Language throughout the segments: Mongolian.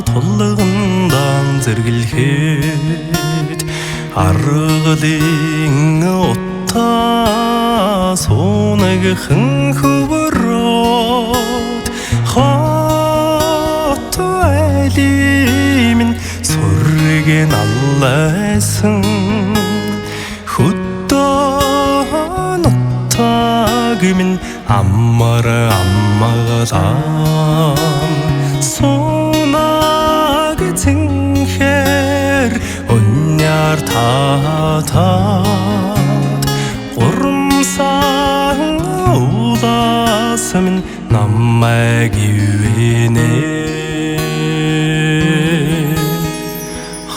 туллагандан зэргэлхэд аргалын утаа суунагхан хөвөрөөд хот айлимин сүрген аллайсан хөдөө нутагмин аммагалам сунаг цэнхэр өнняр татаад урамсан уласмин намайг ивэнэ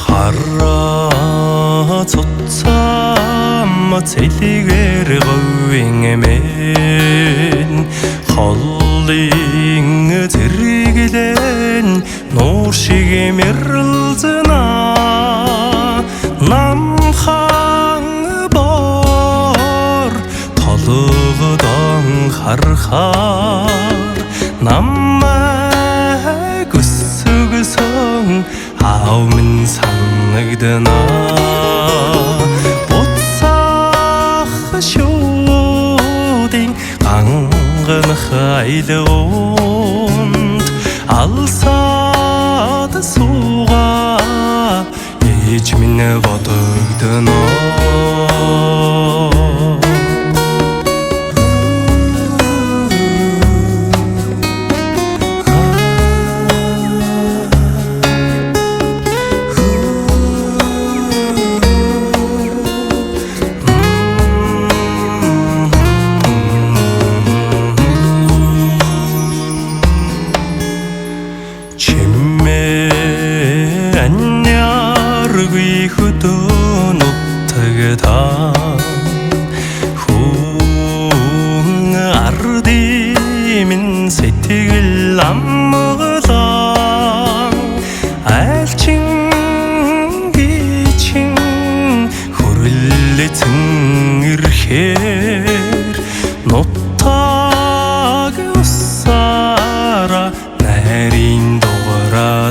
хараа цуцам цэлигэр говингэмэн холлын зэрэглэн нуур шиг мэрэлзэнэ намхан бор толгодон харахаар намайг өсгсөн аав минь санагдана буцах шуудын ганган хайлуунд алсаад суугаа ээж минь бодогдно хөдөө нутагта хүн ардимин сэтгэл амгалан айлчин бичин хүрлэцэн ирэхээр нутаг усара нарийн дугаараа